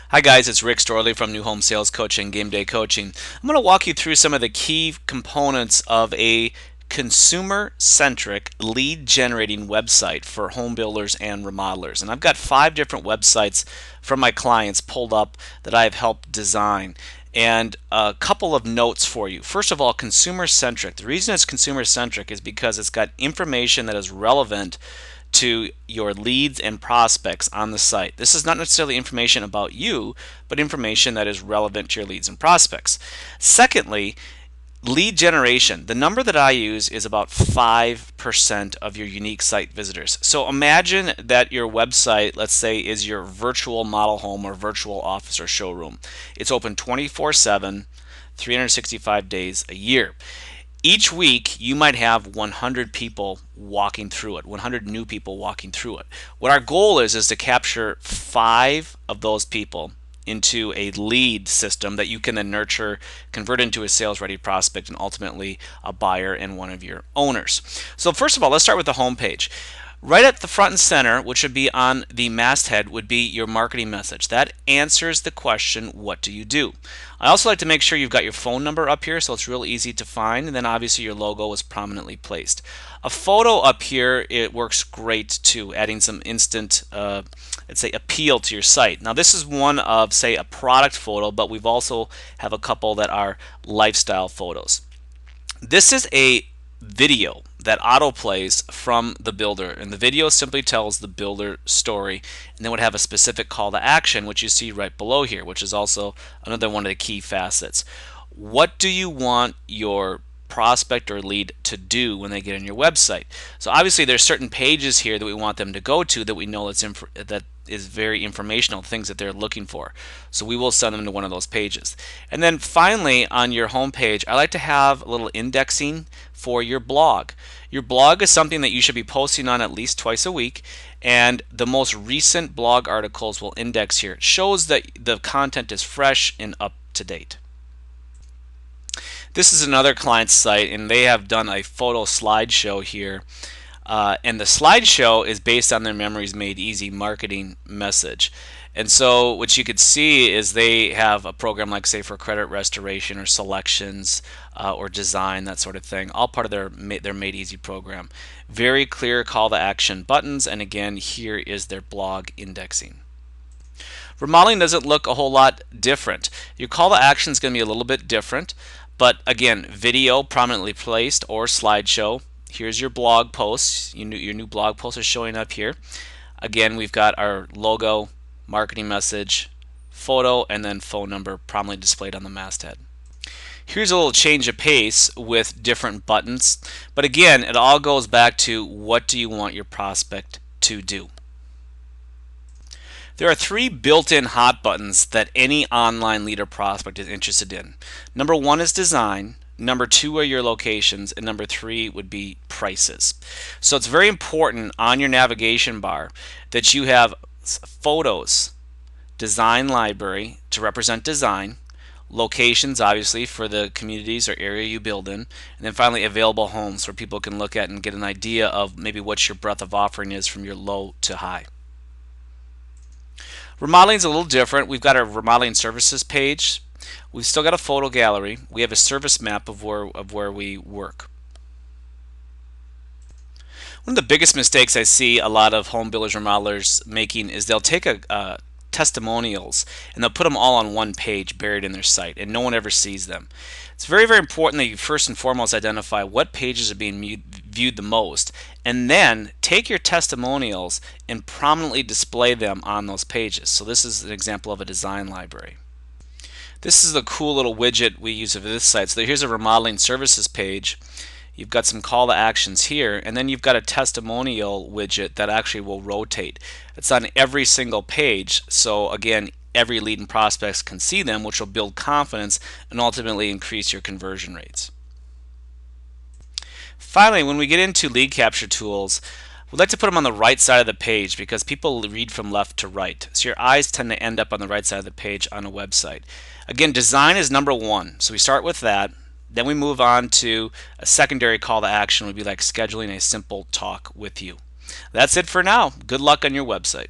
Hi guys, it's Rick Storley from New Home Sales Coaching, Game Day Coaching. I'm going to walk you through some of the key components of a consumer-centric lead generating website for home builders and remodelers. And I've got 5 different websites from my clients pulled up that I've helped design. And a couple of notes for you. First of all, consumer centric. The reason it's consumer centric is because it's got information that is relevant to your leads and prospects on the site. This is not necessarily information about you, but information that is relevant to your leads and prospects. Secondly, lead generation. The number that I use is about 5% of your unique site visitors. So imagine that your website, let's say, is your virtual model home or virtual office or showroom. It's open 24/7, 365 days a year. Each week you might have 100 people walking through it, 100 new people walking through it. What our goal is to capture 5 of those people into a lead system that you can then nurture, convert into a sales ready prospect, and ultimately a buyer and one of your owners. So first of all, let's start with the home page. Right at the front and center, which would be on the masthead, would be your marketing message. That answers the question, what do you do? I also like to make sure you've got your phone number up here so it's real easy to find, and then obviously your logo is prominently placed. A photo up here, it works great too, adding some instant, let's say, appeal to your site. Now this is one of, say, a product photo, but we've also have a couple that are lifestyle photos. This is a video that auto plays from the builder, and the video simply tells the builder story, and then would have a specific call to action, which you see right below here, which is also another one of the key facets. What do you want your prospect or lead to do when they get on your website? So obviously there's certain pages here that we want them to go to that we know that is very informational, things that they're looking for. So we will send them to one of those pages. And then finally, on your home page, I like to have a little indexing for your blog. Your blog is something that you should be posting on at least twice a week, and the most recent blog articles will index here. It shows that the content is fresh and up to date. This is another client's site, and they have done a photo slideshow here. And the slideshow is based on their Memories Made Easy marketing message. And so what you could see is they have a program like, say, for credit restoration or selections or design, that sort of thing, all part of their Made Easy program. Very clear call to action buttons, and again, here is their blog indexing. Remodeling doesn't look a whole lot different. Your call to action is going to be a little bit different, but again, video prominently placed or slideshow. Here's your blog posts. Your new blog post is showing up here. Again, we've got our logo, marketing message, photo, and then phone number prominently displayed on the masthead. Here's a little change of pace with different buttons, but again, it all goes back to what do you want your prospect to do. There are 3 built-in hot buttons that any online leader prospect is interested in. Number 1 is design. Number 2 are your locations, and number 3 would be prices. So it's very important on your navigation bar that you have photos, design library to represent design, locations obviously for the communities or area you build in, and then finally available homes where people can look at and get an idea of maybe what your breadth of offering is from your low to high. Remodeling is a little different. We've got our remodeling services page. We've still got a photo gallery. We have a service map of where we work. One of the biggest mistakes I see a lot of home builders, remodelers making is they'll take testimonials and they'll put them all on one page buried in their site, and no one ever sees them. It's very, very important that you first and foremost identify what pages are being viewed the most, and then take your testimonials and prominently display them on those pages. So this is an example of a design library. This is the cool little widget we use for this site. So here's a remodeling services page. You've got some call to actions here, and then you've got a testimonial widget that actually will rotate. It's on every single page, so again, every lead and prospects can see them, which will build confidence and ultimately increase your conversion rates. Finally, when we get into lead capture tools, we'd like to put them on the right side of the page because people read from left to right. So your eyes tend to end up on the right side of the page on a website. Again, design is number 1, so we start with that. Then we move on to a secondary call to action would be like scheduling a simple talk with you. That's it for now. Good luck on your website.